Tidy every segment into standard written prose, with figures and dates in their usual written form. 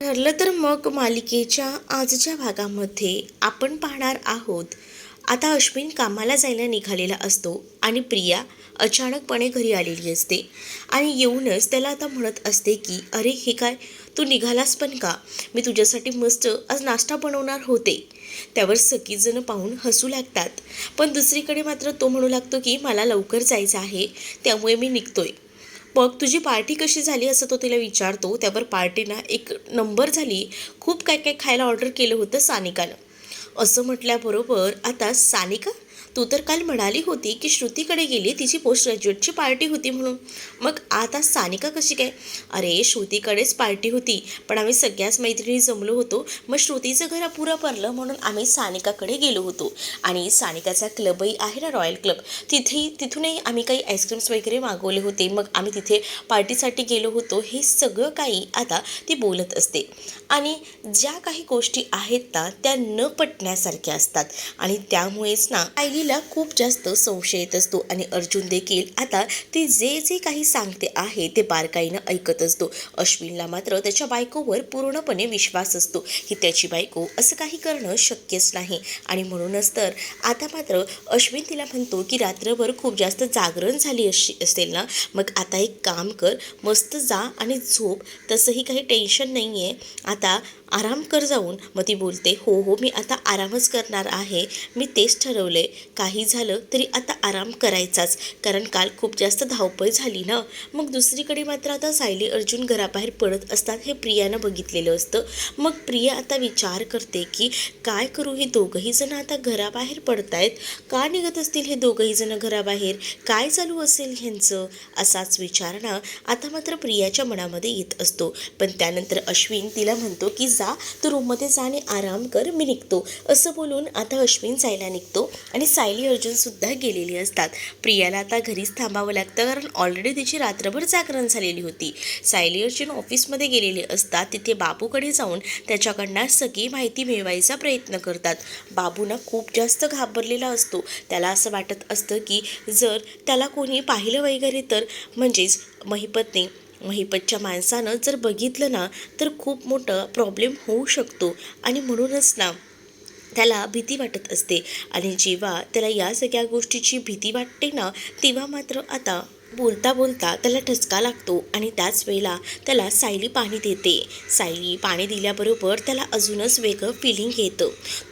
ठरलं तर मग मालिकेच्या आजच्या भागामध्ये आपण पाहणार आहोत. आता अश्विन कामाला जायला निघालेला असतो आणि प्रिया अचानकपणे घरी आलेली असते आणि येऊनच त्याला आता म्हणत असते की अरे हे काय, तू निघालास पण का? मी तुझ्यासाठी मस्त आज नाश्ता बनवणार होते. त्यावर सगळीजणं पाहून हसू लागतात. पण दुसरीकडे मात्र तो म्हणू लागतो की मला लवकर जायचं आहे, त्यामुळे मी निघतोय. मग तुझी पार्टी कशी झाली असं तो तिला विचारतो. त्यावर पार्टी ना एक नंबर झाली. खूप काय काय खायला ऑर्डर केलं होतं सानिकानं. असं म्हटल्याबरोबर आता सानिका, तू तर काल म्हणाली होती की श्रुतीकडे गेली, तिची पोस्ट ग्रॅज्युएटची पार्टी होती म्हणून. मग आता सानिका कशी काय? अरे श्रुतीकडेच पार्टी होती, पण आम्ही सगळ्याच मैत्रिणी जमलो होतो. मग श्रुतीचं घर अपुरं पडलं म्हणून आम्ही सानिकाकडे गेलो होतो. आणि सानिकाचा क्लबही आहे ना, रॉयल क्लब, तिथूनही आम्ही काही आईस्क्रीम्स वगैरे मागवले होते. मग आम्ही तिथे पार्टीसाठी गेलो होतो. हे सगळं काही आता ती बोलत असते. आणि ज्या काही गोष्टी आहेत ना त्या न पटण्यासारख्या असतात आणि त्यामुळेच ना आईलीला खूप जास्त संशय येत असतो. आणि अर्जुन देखील आता ती जे जे काही सांगते आहे ते बारकाईनं ऐकत असतो. अश्विनला मात्र त्याच्या बायकोवर पूर्णपणे विश्वास असतो की त्याची बायको असं काही करणं शक्यच नाही. आणि म्हणूनच तर आता मात्र अश्विन तिला म्हणतो की रात्रभर खूप जास्त जागरण झाली असेल ना, मग आता एक काम कर, मस्त जा आणि झोप. तसंही काही टेन्शन नाही आहे, आता आराम कर जाऊन. मग ती बोलते हो हो, मी आता आरामच करणार आहे. मी तेच ठरवले, काही झालं तरी आता आराम करायचाच, कारण काल खूप जास्त धावपळ झाली ना. मग दुसरीकडे मात्र आता सायली अर्जुन घराबाहेर पडत असतात हे प्रियानं बघितलेलं असतं. मग प्रिया आता विचार करते की काय करू, हे दोघंही जण आता घराबाहेर पडतायत, का निघत असतील हे दोघंही जण घराबाहेर, काय चालू असेल ह्यांचं, असाच विचार ना आता मात्र प्रियाच्या मनामध्ये येत असतो. पण त्यानंतर अश्विन तिला म्हणतो की जा तू रूममध्ये जा आणि आराम कर, मी निघतो. असं बोलून आता अश्विन जायला निघतो आणि सायली अर्जुन सुद्धा गेलेली असतात. प्रियाला आता घरीच थांबावं लागतं, कारण ऑलरेडी तिची रात्रभर जागरण झालेली होती. सायली अर्जुन ऑफिसमध्ये गेलेले असतात. तिथे बाबूकडे जाऊन त्याच्याकडनं सगळी माहिती मिळवायचा प्रयत्न करतात. बाबू ना खूप जास्त घाबरलेला असतो. त्याला असं वाटत असतं की जर त्याला कोणी पाहिलं वगैरे तर, म्हणजेच महिपतच्या माणसानं जर बघितलं ना तर खूप मोठा प्रॉब्लेम होऊ शकतो. आणि म्हणूनच ना त्याला भीती वाटत असते. आणि जेव्हा त्याला या सगळ्या गोष्टीची भीती वाटते ना, तेव्हा मात्र आता बोलता बोलता त्याला ठसका लागतो आणि त्याच वेळेला त्याला सायली पाणी देते. सायली पाणी दिल्याबरोबर त्याला अजूनच वेगळं फिलिंग येतं.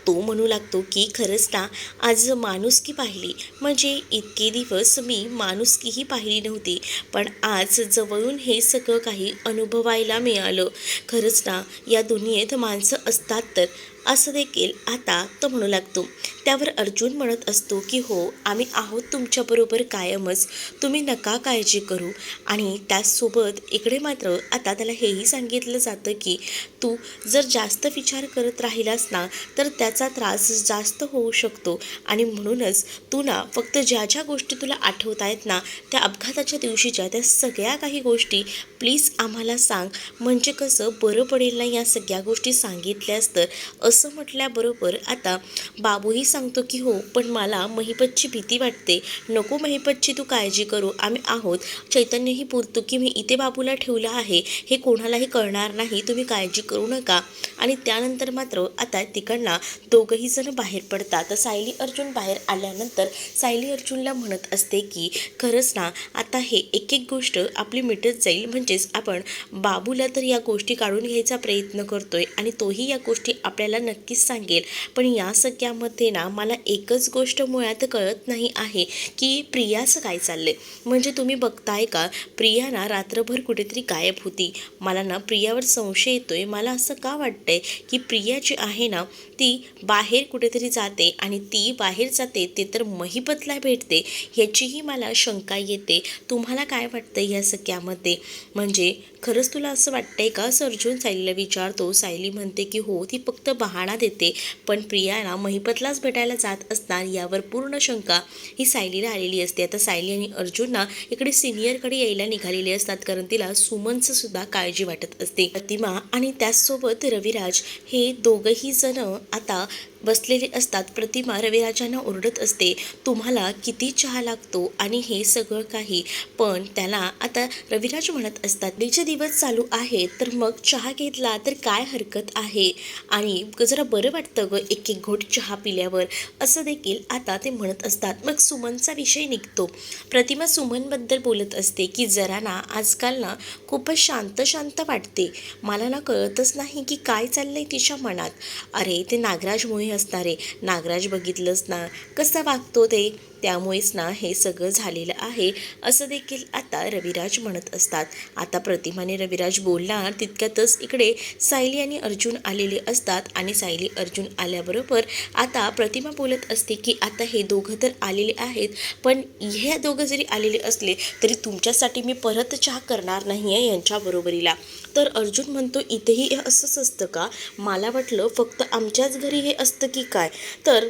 तो म्हणू लागतो की खरंच ना, आज माणुसकी पाहिली, म्हणजे इतके दिवस मी माणुसकीही पाहिली नव्हती, पण आज जवळून हे सगळं काही अनुभवायला मिळालं. खरंच ना, या दुनियेत माणसं असतात तर, असं देखील आता तो म्हणू लागतो. त्यावर अर्जुन म्हणत असतो की हो, आम्ही आहोत तुमच्याबरोबर कायमच, तुम्ही नका काळजी करू. आणि त्याचसोबत इकडे मात्र आता त्याला हेही सांगितलं जातं की तू जर जास्त विचार करत राहिलास ना तर त्याचा त्रास जास्त होऊ शकतो. आणि म्हणूनच तू ना फक्त ज्या ज्या गोष्टी तुला आठवत आहेत ना त्या अपघाताच्या दिवशीच्या, त्या सगळ्या काही गोष्टी प्लीज आम्हाला सांग, म्हणजे कसं बरं पडेल ना या सगळ्या गोष्टी सांगितल्यास तर. असं म्हटल्याबरोबर आता बाबूही सांगतो की हो, पण मला महिपतची भीती वाटते, नको महिपतची तू काळजी करू, आम्ही आहोत. चैतन्यही बोलतो की मी इथे बाबूला ठेवलं आहे, हे कोणालाही कळणार नाही, तुम्ही काळजी करू नका. आणि त्यानंतर मात्र आता तिकडनं दोघंही जण बाहेर पडतात. सायली अर्जुन बाहेर आल्यानंतर सायली अर्जुनला म्हणत असते की खरंच ना, आता हे एक एक गोष्ट आपली मिटत जाईल, म्हणजेच आपण बाबूला तर या गोष्टी काढून घ्यायचा प्रयत्न करतोय आणि तोही या गोष्टी आपल्याला नक्कीच सांगेल. पण या सगळ्यामध्ये ना मला एकच गोष्ट मुळात कळत नाही आहे की प्रियाचं काय चाललंय. म्हणजे तुम्ही बघताय का, प्रिया ना रात्रभर कुठेतरी गायब होती. मला ना प्रियावर संशय येतोय. मला असं का वाटतंय की प्रिया जी आहे ना ती बाहेर कुठेतरी जाते आणि ती बाहेर जाते ते तर महिपतला भेटते, ह्याचीही मला शंका येते. तुम्हाला काय वाटतं या सगळ्यामध्ये? म्हणजे खरंच तुला असं वाटतंय का, असं अर्जुन सायलीला विचारतो. सायली म्हणते की हो, ती फक्त बहाणा देते, पण प्रिया ना महिपतलाच भेटायला जात असणार यावर पूर्ण शंका ही सायलीला आलेली असते. आता सायली आणि अर्जुन ना इकडे सिनियरकडे यायला निघालेले असतात, कारण तिला सुमनचं सुद्धा काळजी वाटत असते. प्रतिमा आणि त्याचसोबत रविराज हे दोघंही जण आता बसलेले असतात. प्रतिमा रविराजांना ओरडत असते, तुम्हाला किती चहा लागतो आणि हे सगळं काही. पण त्याला आता रविराज म्हणत असतात, चे दिवस चालू आहे तर मग चहा घेतला तर काय हरकत आहे आणि जरा बरं वाटतं ग एक एक घोट चहा पिल्यावर, असं देखील आता ते म्हणत असतात. मग सुमनचा विषय निघतो. प्रतिमा सुमनबद्दल बोलत असते की जरा ना आजकाल ना खूपच शांत शांत वाटते. मला ना कळतच नाही की काय चाललंय तिच्या मनात. अरे ते नागराजमुळे असणारे, नागराज बघितलंच ना कसा वागतो ते, त्यामुळेच ना हे सगळं झालेलं आहे, असं देखील आता रविराज म्हणत असतात. आता प्रतिमाने रविराज बोलणार तितक्यातच इकडे सायली आणि अर्जुन आलेले असतात आणि सायली अर्जुन आल्याबरोबर आता प्रतिमा बोलत असते की आता हे दोघं तर आलेले आहेत, पण हे दोघं जरी आलेले असले तरी तुमच्यासाठी मी परत चहा करणार नाही आहे यांच्या बरोबरीला. तर अर्जुन म्हणतो इथेही हे असंच असतं का, मला वाटलं फक्त आमच्याच घरी हे असतं की काय. तर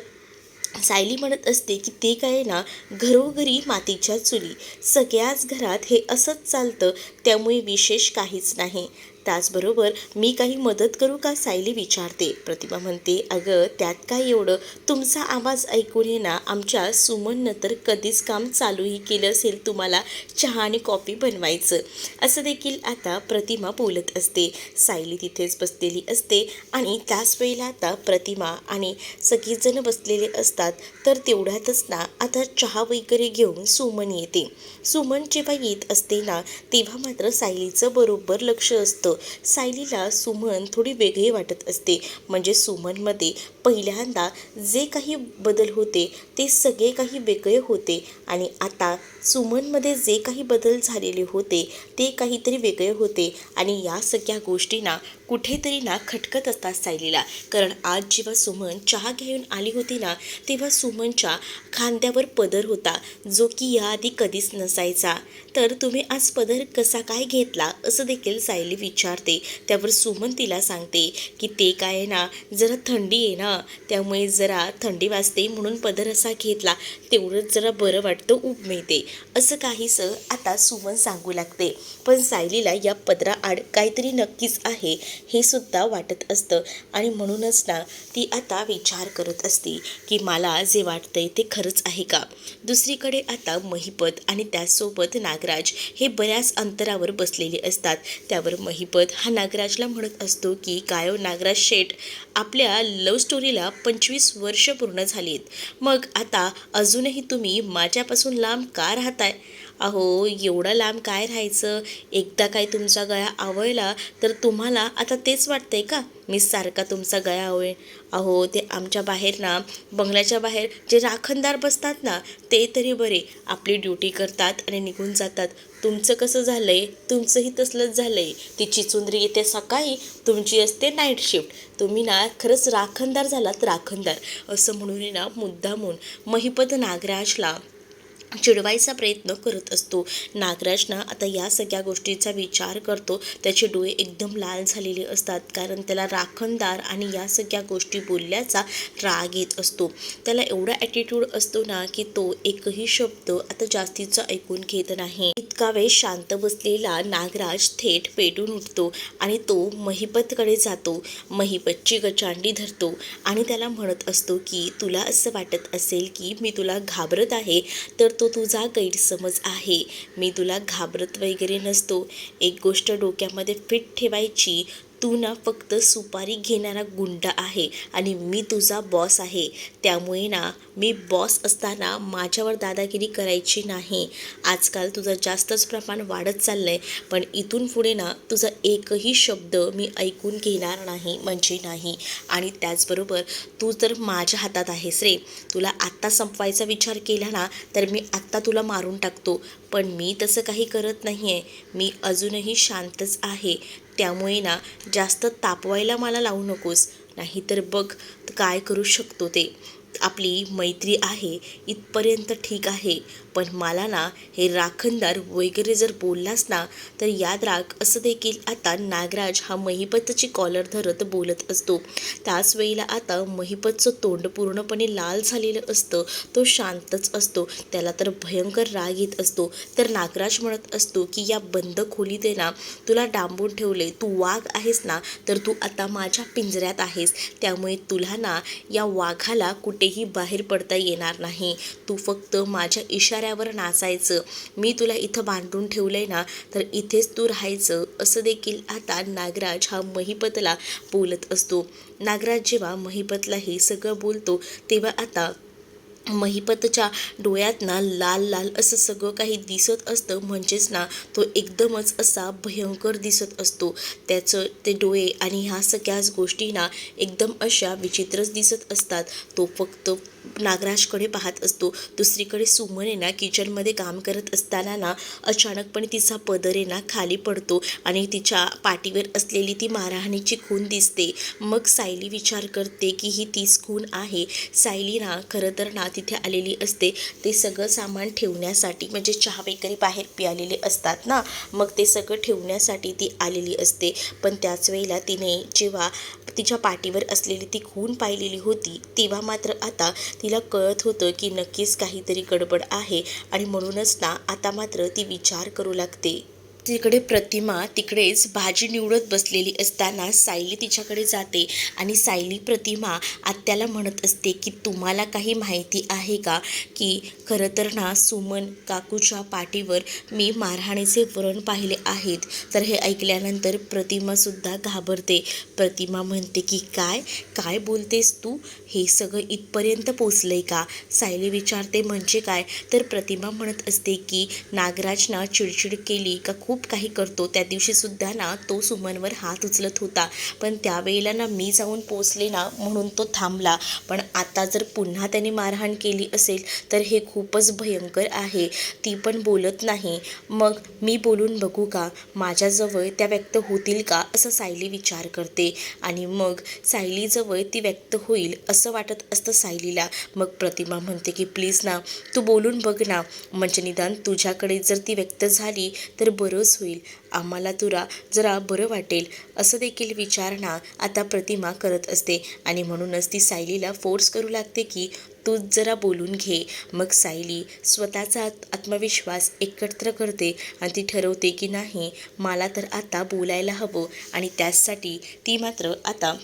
सायली म्हणत असते की ते काय ना घरोघरी मातीच्या चुली, सगळ्याच घरात हे असंच चालतं, त्यामुळे विशेष काहीच नाही. त्याचबरोबर मी काही मदत करू का, सायली विचारते. प्रतिमा म्हणते अगं त्यात काय एवढं, तुमचा आवाज ऐकून ये ना आमच्या सुमननं तर कधीच काम चालूही केलं असेल तुम्हाला चहा आणि कॉफी बनवायचं, असं देखील आता प्रतिमा बोलत असते. सायली तिथेच बसलेली असते आणि त्याच वेळेला आता प्रतिमा आणि सगळीजणं बसलेले असतात. तर तेवढ्यातच ना आता चहा वगैरे घेऊन सुमन येते. सुमन जेव्हा येत असते ना तेव्हा मात्र सायलीचं बरोबर लक्ष असतं. सायलीला सुमन थोडी वेगळी वाटत असते. म्हणजे सुमनमध्ये पहिल्यांदा जे काही बदल होते ते सगळे काही वेगळे होते आणि आता सुमनमध्ये जे काही बदल झालेले होते ते काहीतरी वेगळे होते आणि या सगळ्या गोष्टींना कुठेतरी ना खटकत असतात सायलीला. कारण आज जेव्हा सुमन चहा घेऊन आली होती ना तेव्हा सुमनच्या खांद्यावर पदर होता, जो की याआधी कधीच नसायचा. तर तुम्ही आज पदर कसा काय घेतला, असं देखील सायली विचारते. त्यावर सुमन तिला सांगते की ते काय ना जरा थंडी आहे ना, त्यामुळे जरा थंडी वाजते म्हणून पदर असा घेतला, तेवढंच जरा बरं वाटतं, ऊब मिळते, असं काहीसं आता सुमन सांगू लागते. पण सायलीला या पदराआड काहीतरी नक्कीच आहे हे सुद्धा वाटत असतं आणि म्हणूनच ना ती आता विचार करत असते की मला जे वाटतंय ते खरंच आहे का. दुसरीकडे आता महिपत आणि त्याचसोबत नागराज हे बऱ्याच अंतरावर बसलेले असतात. त्यावर महिपत हा नागराजला म्हणत असतो की काय नागराज शेठ, आपल्या लव्ह स्टोरीला 25 वर्ष पूर्ण झालीत, मग आता अजूनही तुम्ही माझ्यापासून लांब का राहताय. अहो एवढं लांब काय राहायचं, एकदा काय तुमचा गळा आवळला तर तुम्हाला आता तेच वाटतंय का मी सारखा तुमचा गळा आवळेन. अहो ते आमच्या बाहेर ना बंगल्याच्या बाहेर जे राखणदार बसतात ना ते तरी बरे, आपली ड्युटी करतात आणि निघून जातात. तुमचं कसं झालं आहे, तुमचंही तसलंच झालं आहे. ती चिचुंद्री येते सकाळी, तुमची असते नाईट शिफ्ट. तुम्ही ना खरंच राखणदार झालात, राखणदार, असं म्हणून ना मुद्दामून महिपत नागराजला चिडवायचा प्रयत्न करत असतो. नागराज ना आता या सगळ्या गोष्टीचा विचार करतो. त्याचे डोळे एकदम लाल झालेले असतात कारण त्याला राखणदार आणि या सगळ्या गोष्टी बोलल्याचा राग येत असतो. त्याला एवढा ॲटिट्यूड असतो ना की तो एकही शब्द आता जास्तीचा ऐकून घेत नाही. इतका वेळ शांत बसलेला नागराज थेट पेटून उठतो आणि तो महिपतकडे जातो. महिपतची गचांडी धरतो आणि त्याला म्हणत असतो की तुला असं वाटत असेल की मी तुला घाबरत आहे तर तो तुझा गैरसमज आहे. मी तुला घाबरत वगैरे नसतो. एक गोष्ट डोक्यामध्ये फिट ठेवायची, तू ना फक्त सुपारी घेणारा गुंड आहे आणि मी तुझा बॉस आहे. त्यामुळे ना मी बॉस असताना माझ्यावर दादागिरी करायची नाही. आजकाल तुझं जास्तच प्रमाण वाढत चाललं आहे, पण इथून पुढे ना तुझा एकही शब्द मी ऐकून घेणार नाही म्हणजे नाही. आणि त्याचबरोबर तू तर माझ्या हातात आहेस रे. तुला आत्ता संपवायचा विचार केला ना तर मी आत्ता तुला मारून टाकतो, पण मी तसं काही करत नाही आहे. मी अजूनही शांतच आहे. त्यामुळे ना जास्त तापवायला मला लावू नकोस, नाहीतर बघ काय करू शकतो ते. आपली मैत्री आहे इथपर्यंत ठीक आहे, पण मला ना हे राखणदार वगैरे जर बोललास ना तर याद राख, असं देखील आता नागराज हा महिपतची कॉलर धरत बोलत असतो. त्याच वेळेला आता महिपतचं तोंड पूर्णपणे लाल झालेलं असतं. तो शांतच असतो. त्याला तर भयंकर राग येत असतो. तर नागराज म्हणत असतो की या बंद खोलीत आहे ना तुला डांबून ठेवले, तू वाघ आहेस ना तर तू आता माझ्या पिंजऱ्यात आहेस. त्यामुळे तुला ना या वाघाला कुठे कुठेही बाहेर पडता येणार नाही. तू फक्त माझ्या इशाऱ्यावर नाचायचं. मी तुला इथं बांधून ठेवलंय ना, तर इथेच तू राहायचं, असं देखील आता नागराज हा महिपतला बोलत असतो. नागराज जेव्हा महिपतला हे सगळं बोलतो तेव्हा आता महिपतच्या डोळ्यात ना लाल लाल असं सगळं काही दिसत असतं. म्हणजेच ना तो एकदमच असा भयंकर दिसत असतो. त्याचं ते डोळे आणि ह्या सगळ्याच गोष्टी ना एकदम अशा विचित्रच दिसत असतात. तो फक्त नागराजकडे पाहत असतो. दुसरीकडे सुमन आहे ना किचनमध्ये काम करत असताना ना अचानकपणे तिचा पदर आहे ना खाली पडतो आणि तिच्या पाठीवर असलेली ती मारहाणीची खून दिसते. मग सायली विचार करते की ही तीच खून आहे. सायली ना खरं तर ना तिथे आलेली असते ते सगळं सामान ठेवण्यासाठी, म्हणजे चहा वगैरे बाहेर पियालेले असतात ना, मग ते सगळं ठेवण्यासाठी ती आलेली असते. पण त्याच वेळेला तिने जेव्हा तिच्या पाठीवर असलेली ती खून पाहिलेली होती तेव्हा मात्र आता तिला कळत होतं की नक्कीच काहीतरी गडबड आहे आणि म्हणूनच ना आता मात्र ती विचार करू लागते. तिकडे प्रतिमा तिकडेच भाजी निवडत बसलेली असताना सायली तिच्याकडे जाते आणि सायली प्रतिमा आत्याला म्हणत असते की तुम्हाला काही माहिती आहे का की खरं तर ना सुमन काकूच्या पाठीवर मी मारहाणीचे व्रण पाहिले आहेत. तर हे ऐकल्यानंतर प्रतिमासुद्धा घाबरते. प्रतिमा म्हणते की काय काय बोलतेस तू, हे सगळं इथपर्यंत पोचलंय का. सायली विचारते म्हणजे काय, तर प्रतिमा म्हणत असते की नागराजनं चिडचिड केली का खूप काही करतो. त्या दिवशीसुद्धा ना तो सुमनवर हात उचलत होता, पण त्यावेळेला ना मी जाऊन पोचले ना म्हणून तो थांबला. पण आता जर पुन्हा त्याने मारहाण केली असेल तर हे खूपच भयंकर आहे. ती पण बोलत नाही. मग मी बोलून बघू का, माझ्याजवळ त्या व्यक्त होतील का, असं सायली विचार करते. आणि मग सायलीजवळ ती व्यक्त होईल असं वाटत असतं सायलीला. मग प्रतिमा म्हणते की प्लीज ना तू बोलून बघ ना, म्हणजे निदान तुझ्याकडे जर ती व्यक्त झाली तर बरंच होईल, आम्हाला तुला जरा बरं वाटेल, असं देखील विचार ना आता प्रतिमा करत असते. आणि म्हणूनच ती सायलीला फोर्स करू लागते की तू जरा बोलून घे. मग सायली स्वतःचा आत्मविश्वास एकत्र करते आणि ती ठरवते की नाही, मला तर आता बोलायला हवं आणि त्याचसाठी ती मात्र आता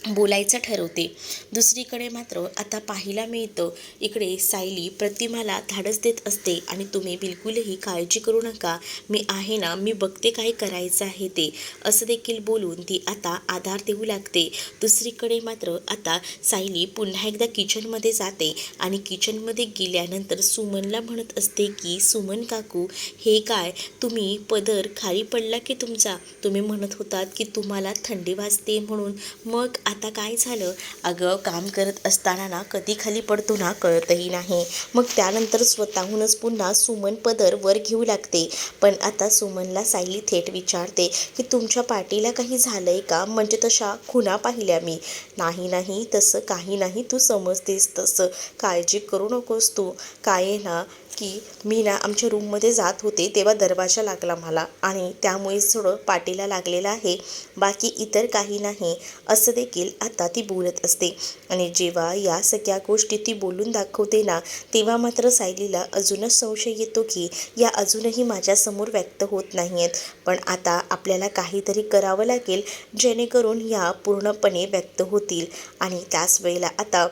बोलायचं ठरवते. दुसरीकडे मात्र आता पाहायला मिळतं इकडे सायली प्रतिमाला धाडस देत असते आणि तुम्ही बिलकुलही काळजी करू नका, मी आहे ना, मी बघते काय करायचं आहे ते, असं देखील बोलून ती आता आधार देऊ लागते. दुसरीकडे मात्र आता सायली पुन्हा एकदा किचनमध्ये जाते आणि किचनमध्ये गेल्यानंतर सुमनला म्हणत असते की सुमन काकू हे काय, तुम्ही पदर खाली पडला की तुमचा, तुम्ही म्हणत होतात की तुम्हाला थंडी वाजते म्हणून, मग आता काय झालं. अगं काम करत असताना ना कधी खाली पडतो ना कळतही नाही. मग त्यानंतर स्वतःहूनच पुन्हा सुमन पदर वर घेऊ लागते. पण आता सुमनला सायली थेट विचारते की तुमच्या पाठीला काही झालंय का, म्हणजे तशा खुणा पाहिल्या मी. नाही नाही तसं काही नाही, तू समजतेस तसं, काळजी करू नकोस तू. काय आहे ना की मी ना आमच्या रूममध्ये जात होते तेव्हा दरवाजा लागला मला आणि त्यामुळेच थोडं पाठीला लागलेलं आहे, बाकी इतर काही नाही, असं देखील आता ती बोलत असते. आणि जेव्हा या सगळ्या गोष्टी ती बोलून दाखवते ना तेव्हा मात्र सायलीला अजूनच संशय येतो की या अजूनही माझ्यासमोर व्यक्त होत नाही आहेत. पण आता आपल्याला काहीतरी करावं लागेल जेणेकरून या पूर्णपणे व्यक्त होतील. आणि त्याच वेळेला आता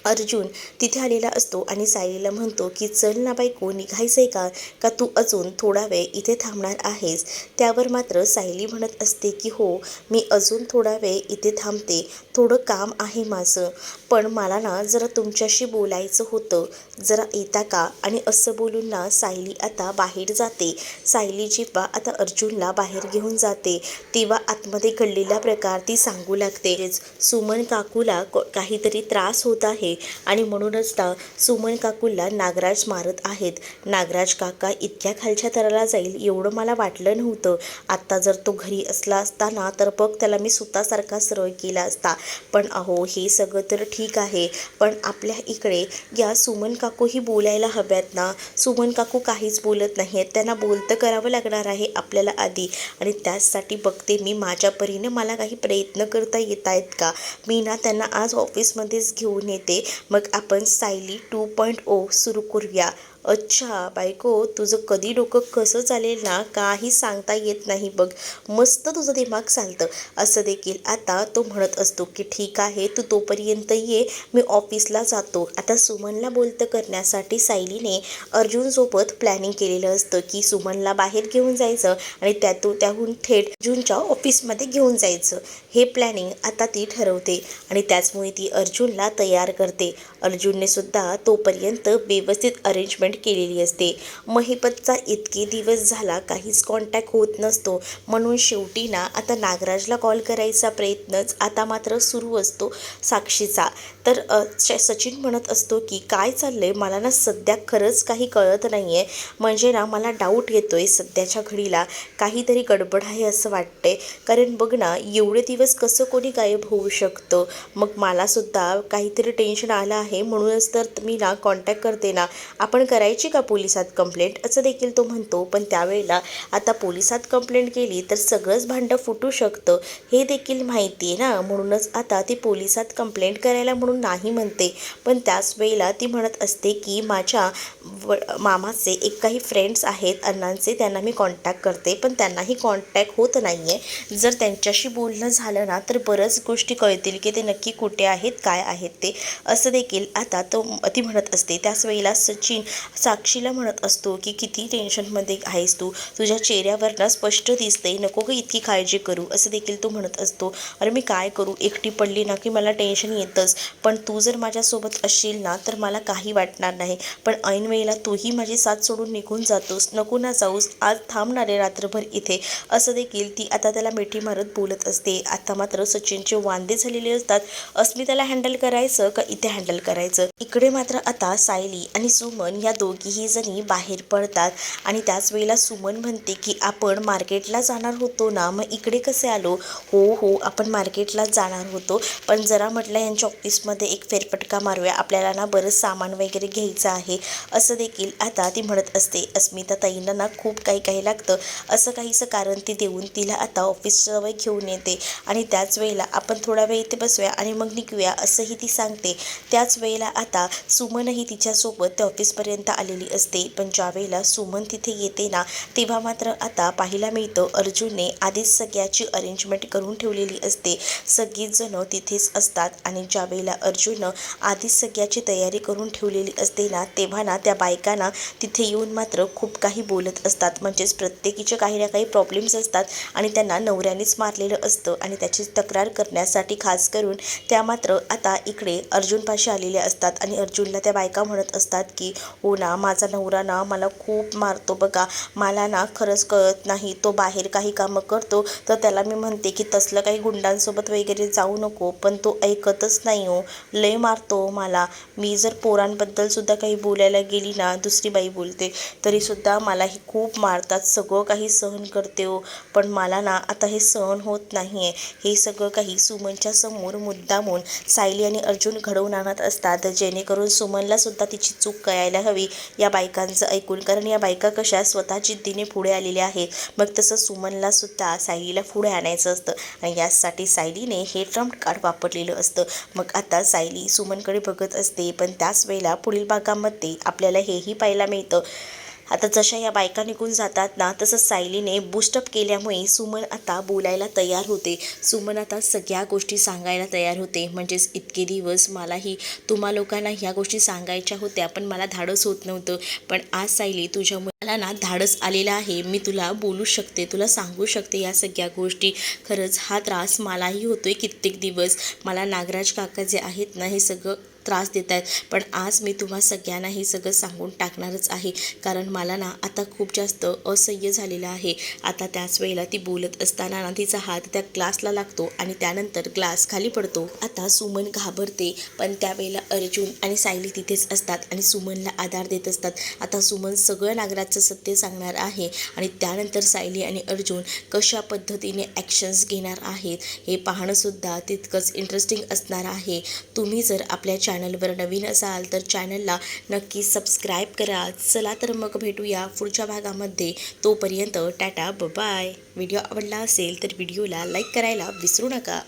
अर्जुन तिथे आलेला असतो आणि सायलीला म्हणतो की चल ना बायको, निघायचं आहे का, का तू अजून थोडा वेळ इथे थांबणार आहेस. त्यावर मात्र सायली म्हणत असते की हो, मी अजून थोडा वेळ इथे थांबते, थोडं काम आहे माझं, पण मला ना जरा तुमच्याशी बोलायचं होतं, जरा येता का. आणि असं बोलून ना सायली आता बाहेर जाते. सायली जेव्हा आता अर्जुनला बाहेर घेऊन जाते तेव्हा आतमध्ये घडलेला प्रकार ती सांगू लागते. सुमन काकूला काहीतरी त्रास होत आहे आणि म्हणूनच ना सुमन काकूला नागराज मारत आहेत. नागराज काका इतक्या खालच्या थराला जाईल एवढं मला वाटलं नव्हतं. आत्ता जर तो घरी असला असता ना तर बघ त्याला मी सुतासारखा सरळ केला असता. पण अहो हे सगळं तर ठीक आहे, पण आपल्या इकडे या सुमन काकूही बोलायला हव्यात ना. सुमन काकू काहीच बोलत नाही आहेत, त्यांना बोलतं करावं लागणार आहे आपल्याला आधी. आणि त्याचसाठी बघते मी माझ्या परीने मला काही प्रयत्न करता येत आहेत का. मी ना त्यांना आज ऑफिसमध्येच घेऊन येते, मग आपण सायली 2.0 सुरू करूया, अच्छा बायको, तुझं कधी डोकं कसं चालेल ना काही सांगता येत नाही बघ. मस्त तुझं दिमाग चालतं. असं देखील आता तो म्हणत असतो की ठीक आहे, तू तोपर्यंत ये, मी ऑफिसला जातो. आता सुमनला बोलतं करण्यासाठी सायलीने अर्जुनसोबत प्लॅनिंग केलेलं असतं की सुमनला बाहेर घेऊन जायचं आणि त्याहून थेट अर्जुनच्या ऑफिसमध्ये घेऊन जायचं. हे प्लॅनिंग आता ती ठरवते आणि त्याचमुळे ती अर्जुनला तयार करते. अर्जुनने सुद्धा तोपर्यंत व्यवस्थित अरेंजमेंट केलेली असते. महिपतचा इतके दिवस झाला काहीच कॉन्टॅक्ट होत नसतो, म्हणून शेवटी ना आता नागराजला कॉल करायचा प्रयत्नच आता मात्र सुरू असतो साक्षीचा. तर सचिन म्हणत असतो की काय चाललंय, मला ना सध्या खरंच काही कळत नाही आहे. म्हणजे ना मला डाऊट येतोय सध्याच्या घडीला काहीतरी गडबड आहे असं वाटतंय. कारण बघ ना, एवढे दिवस कसं कोणी गायब होऊ शकतं. मग मला सुद्धा काहीतरी टेन्शन आलं आहे, म्हणूनच तर मी ना कॉन्टॅक्ट करते ना. आपण करायची का पोलिसात कंप्लेंट, असं देखील तो म्हणतो. पण त्यावेळेला आता पोलिसात कंप्लेंट केली तर सगळंच भांडं फुटू शकतं हे देखील माहिती आहे ना, म्हणूनच आता ती पोलिसात कंप्लेंट करायला म्हणून नाही म्हणते. पण त्याच वेळेला ती म्हणत असते की माझ्या मामाचे एक काही फ्रेंड्स आहेत अण्णांचे, त्यांना मी कॉन्टॅक्ट करते, पण त्यांनाही कॉन्टॅक्ट होत नाही आहे. जर त्यांच्याशी बोलणं झालं ना तर बऱ्याच गोष्टी कळतील की ते नक्की कुठे आहेत, काय आहेत ते, असं देखील आता ती म्हणत असते. त्याच वेळेला सचिन साक्षीला म्हणत असतो की किती टेन्शनमध्ये आहेस तू, तुझ्या चेहऱ्यावरनं स्पष्ट दिसते, नको का इतकी काळजी करू, असं देखील तो म्हणत असतो. अरे मी काय करू, एकटी पडली ना की मला टेन्शन येतंच, पण तू जर माझ्यासोबत असशील ना तर मला काही वाटणार नाही. पण ऐन वेळेला तूही माझी साथ सोडून निघून जातोस, नको ना जाऊस, आज थांबणार आहे रात्रभर इथे, असं देखील ती आता त्याला मिठी मारत बोलत असते. आता मात्र सचिनचे वांदे झालेले असतात. अस्मिताला हँडल करायचं का इथे हँडल करायचं. इकडे मात्र आता सायली आणि सुमन या दोघीही जणी बाहेर पडतात आणि त्याच वेळेला सुमन म्हणते की आपण मार्केटला जाणार होतो ना, मग इकडे कसे आलो. हो आपण मार्केटला जाणार होतो, पण जरा म्हटलं यांच्या ऑफिसमध्ये एक फेरफटका मारूया, आपल्याला ना बरंच सामान वगैरे घ्यायचं आहे, असं देखील आता ती म्हणत असते. अस्मिता ताईंना ना खूप काही लागतं, असं काहीसं कारण ती देऊन तिला आता ऑफिसच्या जवळ घेऊन येते आणि त्याच वेळेला आपण थोडा वेळ इथे बसूया आणि मग निघूया, असंही ती सांगते. त्याच वेळेला आता सुमनही तिच्यासोबत त्या ऑफिसपर्यंत आलेली असते. पण ज्या वेळेला सुमन तिथे येते ना तेव्हा मात्र आता पाहायला मिळतं अर्जुनने आधीच सगळ्याची अरेंजमेंट करून ठेवलेली असते. सगळीच जणं तिथेच असतात आणि ज्या वेळेला अर्जुननं आधीच सगळ्याची तयारी करून ठेवलेली असते ना, तेव्हा ना त्या बायकांना तिथे येऊन मात्र खूप काही बोलत असतात. म्हणजेच प्रत्येकीचे काही ना काही प्रॉब्लेम्स असतात आणि त्यांना नवऱ्यानेच मारलेलं असतं आणि त्याची तक्रार करण्यासाठी खास करून त्या मात्र आता इकडे अर्जुनपाशी आलेल्या असतात आणि अर्जुनला त्या बायका म्हणत असतात की हो ना, माझा नवरा ना मला खूप मारतो बघा, मला ना खरंच कळत नाही, तो बाहेर काही कामं करतो तर त्याला मी म्हणते की तसलं काही गुंडांसोबत वगैरे जाऊ नको, पण तो ऐकतच नाही हो, लय मारतो मला. मी जर पोरांबद्दल सुद्धा काही बोलायला गेली ना, दुसरी बाई बोलते तरीसुद्धा मलाही खूप मारतात, सगळं काही सहन करते हो, पण मला ना आता हे सहन होत नाही आहे. हे सगळं काही सुमनच्या समोर मुद्दामून सायली आणि अर्जुन घडवून आणत असतात, जेणेकरून सुमनला सुद्धा तिची चूक कळायला हवी या बायकांचं ऐकून. कारण या बायका कशा स्वतः जिद्दीने पुढे आलेल्या आहेत, मग तसं सुमनला सुद्धा सायलीला पुढे आणायचं असतं आणि यासाठी सायलीने हे ट्रम्प कार्ड वापरलेलं असतं. मग आता सायली सुमनकडे बघत असते. पण त्याच वेळेला पुढील भागामध्ये आपल्याला हेही पाहायला मिळतं, आता जशा या बायका निघून जातात ना तसं सायलीने बूस्टअप केल्यामुळे सुमन आता बोलायला तयार होते. सुमन आता सगळ्या गोष्टी सांगायला तयार होते. म्हणजेच इतके दिवस मलाही तुम्हा लोकांना ह्या गोष्टी सांगायच्या होत्या, पण मला धाडस होत नव्हतं. पण आज सायली तुझ्यामुळे मला ना धाडस आलेलं आहे, मी तुला बोलू शकते, तुला सांगू शकते या सगळ्या गोष्टी. खरंच हा त्रास मलाही होतोय कित्येक दिवस, मला नागराज काका जे आहेत ना हे सगळं त्रास देत आहेत, पण आज मी तुम्हा सगळ्यांना हे सगळं सांगून टाकणारच आहे. कारण मला ना आता खूप जास्त असह्य झालेलं आहे. आता त्याच वेळेला ती बोलत असताना ना तिचा हात त्या ग्लासला लागतो आणि त्यानंतर ग्लास खाली पडतो. आता सुमन घाबरते, पण त्यावेळेला अर्जुन आणि सायली तिथेच असतात आणि सुमनला आधार देत असतात. आता सुमन सगळं नागराजचं सत्य सांगणार आहे आणि त्यानंतर सायली आणि अर्जुन कशा पद्धतीने ॲक्शन्स घेणार आहेत हे पाहणंसुद्धा तितकंच इंटरेस्टिंग असणार आहे. तुम्ही जर आपल्या चॅनलवर नवीन असाल तर चॅनलला नक्की सबस्क्राईब करा. चला तर मग भेटूया पुढच्या भागामध्ये. तोपर्यंत टाटा बाय. व्हिडिओ आवडला असेल तर व्हिडिओला लाईक करायला विसरू नका.